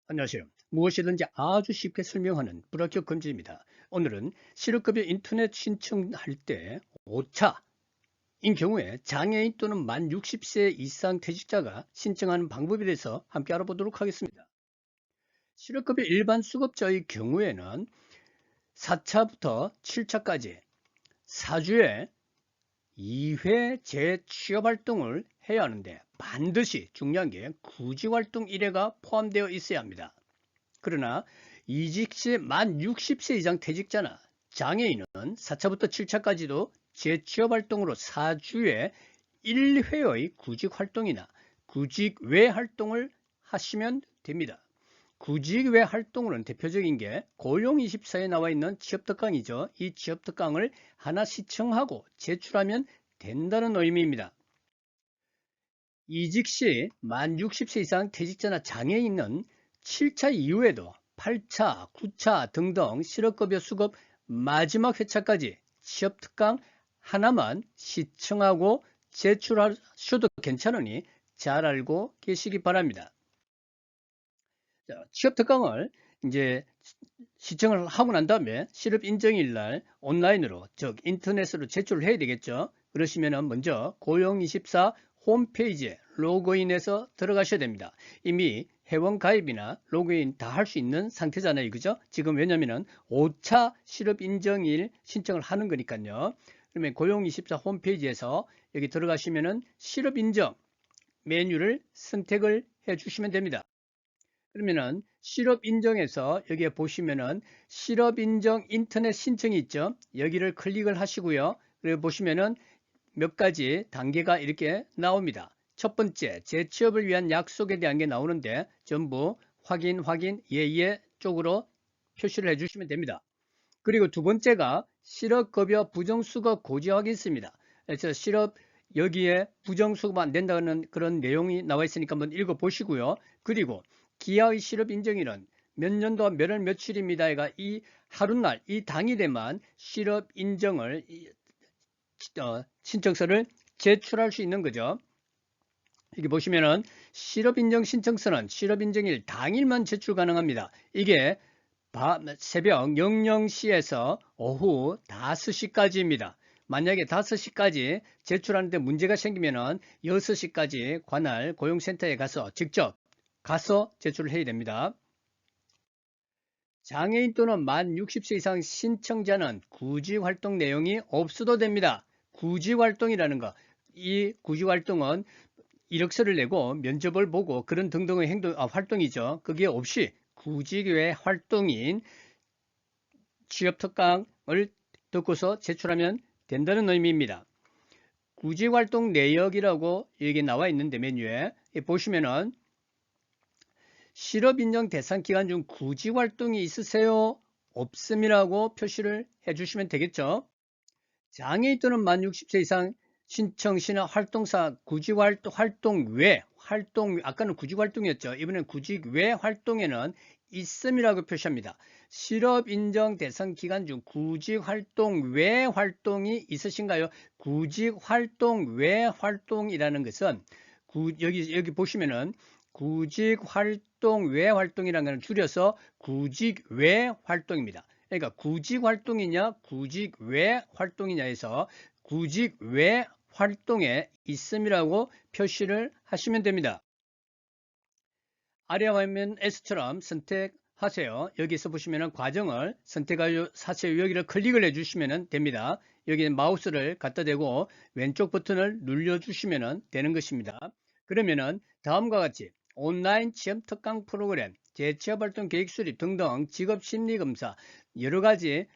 안녕하세요. 무엇이든지 아주 쉽게 설명하는 불합격 금지입니다. 오늘은 실업급여 인터넷 신청할 때 5차인 경우에 장애인 또는 만 60세 이상 퇴직자가 신청하는 방법에 대해서 함께 알아보도록 하겠습니다. 실업급여 일반 수급자의 경우에는 4차부터 7차까지 4주에 2회 재취업활동을 해야 하는데 반드시 중요한 게 구직활동 1회가 포함되어 있어야 합니다. 그러나 이직 시 만 60세 이상 퇴직자나 장애인은 4차부터 7차까지도 재취업 활동으로 4주에 1회의 구직 활동이나 구직 외 활동을 하시면 됩니다. 구직 외 활동으로는 대표적인 게 고용24에 나와 있는 취업특강이죠. 이 취업특강을 하나 시청하고 제출하면 된다는 의미입니다. 이직 시 만 60세 이상 퇴직자나 장애인은 7차 이후에도 8차, 9차 등등 실업급여 수급 마지막 회차까지 취업특강 하나만 시청하고 제출하셔도 괜찮으니 잘 알고 계시기 바랍니다. 취업특강을 이제 시청을 하고 난 다음에 실업인정일 날 온라인으로 즉 인터넷으로 제출을 해야 되겠죠. 그러시면 먼저 고용24 홈페이지에 로그인해서 들어가셔야 됩니다. 이미 회원가입이나 로그인 다 할 수 있는 상태잖아요. 그죠? 지금 왜냐면은 5차 실업인정일 신청을 하는 거니까요. 그러면 고용24 홈페이지에서 여기 들어가시면은 실업인정 메뉴를 선택을 해 주시면 됩니다. 그러면은 실업인정에서 여기에 보시면은 실업인정 인터넷 신청이 있죠. 여기를 클릭을 하시고요. 그리고 보시면은 몇 가지 단계가 이렇게 나옵니다. 첫 번째, 재취업을 위한 약속에 대한 게 나오는데 전부 확인, 예 쪽으로 표시를 해주시면 됩니다. 그리고 두 번째가 실업급여 부정수급 고지 확인서입니다. 그래서 실업 여기에 부정수급 안 된다는 그런 내용이 나와 있으니까 한번 읽어보시고요. 그리고 기하의 실업인정일은 몇 년도 몇 월 며칠입니다가 이 하루날 이 당일에만 실업인정을 신청서를 제출할 수 있는 거죠. 여기 보시면은 실업인정 신청서는 실업인정일 당일만 제출 가능합니다. 이게 새벽 00시에서 오후 5시까지입니다. 만약에 5시까지 제출하는데 문제가 생기면은 6시까지 관할 고용센터에 가서 직접 가서 제출을 해야 됩니다. 장애인 또는 만 60세 이상 신청자는 구직활동 내용이 없어도 됩니다. 구직활동이라는 거, 이 구직활동은 이력서를 내고 면접을 보고 그런 등등의 활동이죠. 그게 없이 구직 외 활동인 취업특강을 듣고서 제출하면 된다는 의미입니다. 구직활동 내역이라고 여기 나와 있는데 메뉴에 보시면은 실업인정 대상 기간 중 구직활동이 있으세요? 없음이라고 표시를 해주시면 되겠죠. 장애인 또는 만 60세 이상 신청 시나 활동사 구직활동 외 활동 아까는 구직활동이었죠. 이번엔 구직 외 활동에는 있음이라고 표시합니다. 실업인정 대상 기간 중 구직활동 외 활동이 있으신가요? 구직활동 외 활동이라는 것은 여기 보시면은 구직활동 외 활동이라는 것을 줄여서 구직 외 활동입니다. 그러니까 구직 활동이냐 구직 외 활동이냐 해서 구직 외 활동에 있음이라고 표시를 하시면 됩니다. 아래 화면 S처럼 선택하세요. 여기서 보시면 과정을 선택하세요. 여기를 클릭을 해주시면 됩니다. 여기 마우스를 갖다 대고 왼쪽 버튼을 눌러주시면 되는 것입니다. 그러면은 다음과 같이 온라인 취업 특강 프로그램, 재취업활동 계획 수립 등등 직업심리검사 여러 가지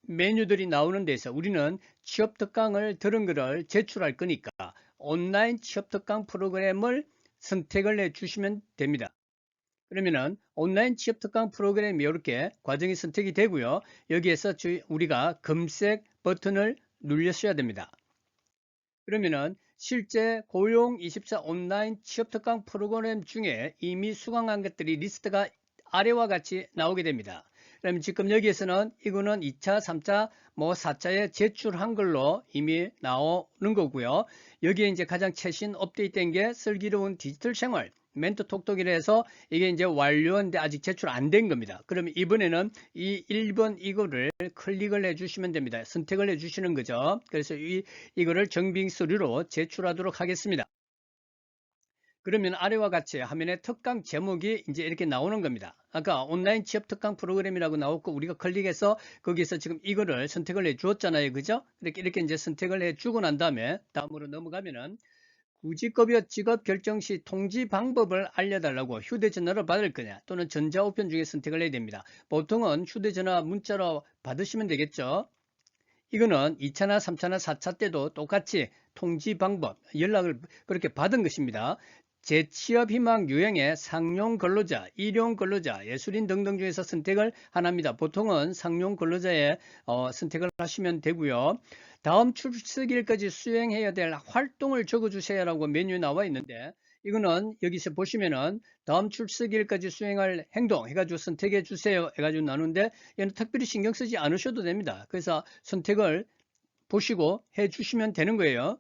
메뉴들이 나오는 데서 우리는 취업특강을 들은 거를 제출할 거니까 온라인 취업특강 프로그램을 선택을 해 주시면 됩니다. 그러면은 온라인 취업특강 프로그램이 이렇게 과정이 선택이 되고요. 여기에서 우리가 검색 버튼을 누르셔야 됩니다. 그러면은 실제 고용24 온라인 취업특강 프로그램 중에 이미 수강한 것들이 리스트가 아래와 같이 나오게 됩니다. 그러면 지금 여기에서는 이거는 2차, 3차, 4차에 제출한 걸로 이미 나오는 거고요. 여기에 이제 가장 최신 업데이트된 게 슬기로운 디지털 생활 멘트 톡톡이라 해서 이게 이제 완료인데 아직 제출 안 된 겁니다. 그러면 이번에는 이 1번 이거를 클릭을 해 주시면 됩니다. 선택을 해 주시는 거죠. 그래서 이거를 정빙 서류로 제출하도록 하겠습니다. 그러면 아래와 같이 화면에 특강 제목이 이제 이렇게 나오는 겁니다. 아까 온라인 취업 특강 프로그램이라고 나왔고 우리가 클릭해서 거기서 지금 이거를 선택을 해 주었잖아요. 그죠? 이렇게 이제 선택을 해 주고 난 다음에 다음으로 넘어가면은 구직급여 지급 결정 시 통지 방법을 알려달라고 휴대전화로 받을 거냐 또는 전자우편 중에 선택을 해야 됩니다. 보통은 휴대전화 문자로 받으시면 되겠죠. 이거는 2차나 3차나 4차 때도 똑같이 통지 방법, 연락을 그렇게 받은 것입니다. 재취업 희망 유형의 상용 근로자, 일용 근로자, 예술인 등등 중에서 선택을 하나입니다. 보통은 상용 근로자에 선택을 하시면 되고요. 다음 출석일까지 수행해야 될 활동을 적어주세요라고 메뉴에 나와 있는데 이거는 여기서 보시면은 다음 출석일까지 수행할 행동 해가지고 선택해 주세요 해가지고 나누는데 얘는 특별히 신경 쓰지 않으셔도 됩니다. 그래서 선택을 보시고 해 주시면 되는 거예요.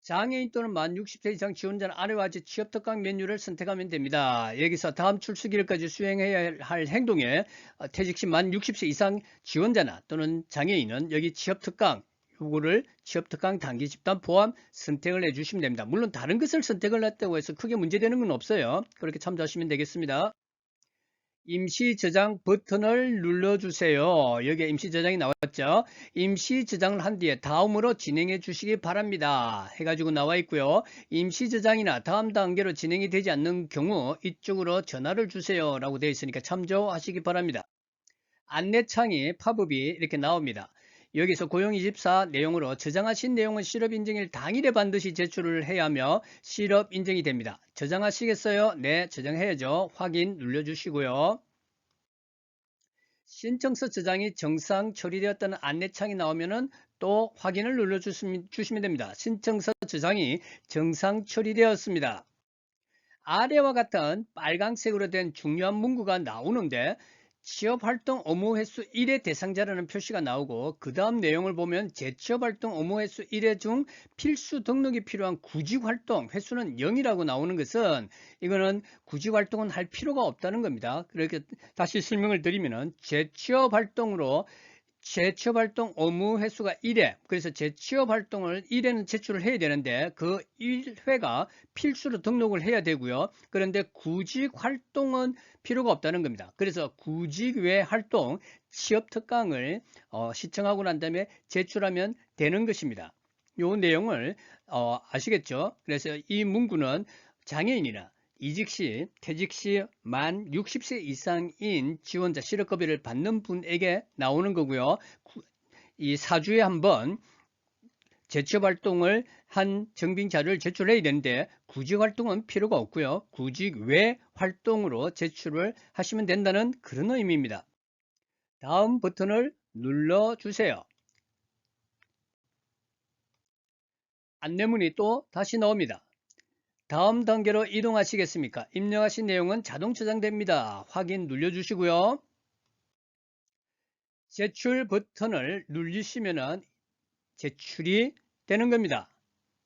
장애인 또는 만 60세 이상 지원자는 아래와 같이 취업 특강 메뉴를 선택하면 됩니다. 여기서 다음 출석일까지 수행해야 할 행동에 퇴직 시 만 60세 이상 지원자나 또는 장애인은 여기 취업 특강 요거를 취업 특강 단기 집단 포함 선택을 해 주시면 됩니다. 물론 다른 것을 선택을 했다고 해서 크게 문제되는 건 없어요. 그렇게 참조하시면 되겠습니다. 임시 저장 버튼을 눌러주세요. 여기에 임시 저장이 나왔죠. 임시 저장을 한 뒤에 다음으로 진행해 주시기 바랍니다. 해가지고 나와 있고요. 임시 저장이나 다음 단계로 진행이 되지 않는 경우 이쪽으로 전화를 주세요 라고 되어 있으니까 참조하시기 바랍니다. 안내창이 팝업이 이렇게 나옵니다. 여기서 고용24 내용으로 저장하신 내용은 실업인증일 당일에 반드시 제출을 해야 하며 실업인증이 됩니다. 저장하시겠어요? 네, 저장해야죠. 확인 눌러주시고요. 신청서 저장이 정상 처리되었다는 안내창이 나오면은 또 확인을 눌러주시면 됩니다. 신청서 저장이 정상 처리되었습니다. 아래와 같은 빨간색으로 된 중요한 문구가 나오는데 취업활동 업무 횟수 1회 대상자라는 표시가 나오고 그 다음 내용을 보면 재취업활동 업무 횟수 1회 중 필수 등록이 필요한 구직활동 횟수는 0이라고 나오는 것은 이거는 구직활동은 할 필요가 없다는 겁니다. 그렇게 다시 설명을 드리면은 재취업활동 업무 횟수가 1회 그래서 재취업활동을 1회는 제출을 해야 되는데 그 1회가 필수로 등록을 해야 되고요. 그런데 구직활동은 필요가 없다는 겁니다. 그래서 구직 외 활동 취업특강을 시청하고 난 다음에 제출하면 되는 것입니다. 이 내용을 아시겠죠? 그래서 이 문구는 장애인이나 이직 시, 퇴직 시 만 60세 이상인 지원자 실업급여를 받는 분에게 나오는 거고요. 이 4주에 한번 재취업활동을 한 정빙 자료를 제출해야 되는데 구직활동은 필요가 없고요. 구직 외 활동으로 제출을 하시면 된다는 그런 의미입니다. 다음 버튼을 눌러주세요. 안내문이 또 다시 나옵니다. 다음 단계로 이동하시겠습니까? 입력하신 내용은 자동 저장됩니다. 확인 눌러주시고요. 제출 버튼을 누르시면 제출이 되는 겁니다.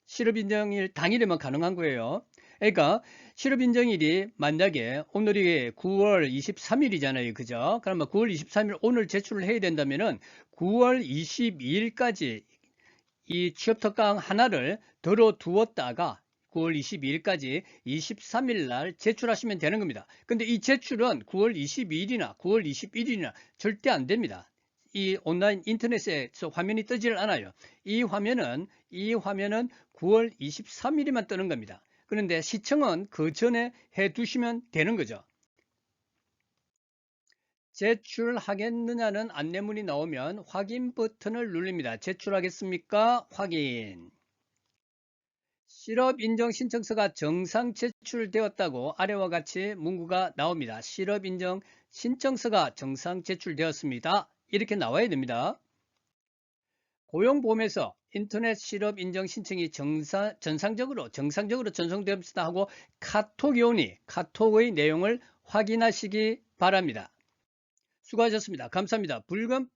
실업인정일 당일에만 가능한 거예요. 그러니까 실업인정일이 만약에 오늘이 9월 23일이잖아요. 그죠? 그러면 9월 23일 오늘 제출을 해야 된다면은 9월 22일까지 이 취업특강 하나를 덜어 두었다가 9월 22일까지 23일 날 제출하시면 되는 겁니다. 근데 이 제출은 9월 22일이나 9월 21일이나 절대 안 됩니다. 이 온라인 인터넷에서 화면이 뜨지를 않아요. 이 화면은 9월 23일에만 뜨는 겁니다. 그런데 시청은 그 전에 해 두시면 되는 거죠. 제출하겠느냐는 안내문이 나오면 확인 버튼을 누릅니다. 제출하겠습니까? 확인. 실업인정 신청서가 정상 제출되었다고 아래와 같이 문구가 나옵니다. 실업인정 신청서가 정상 제출되었습니다. 이렇게 나와야 됩니다. 고용보험에서 인터넷 실업인정 신청이 정상적으로 전송되었다 하고 카톡이 오니 카톡의 내용을 확인하시기 바랍니다. 수고하셨습니다. 감사합니다.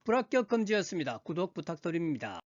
불합격 금지였습니다. 구독 부탁드립니다.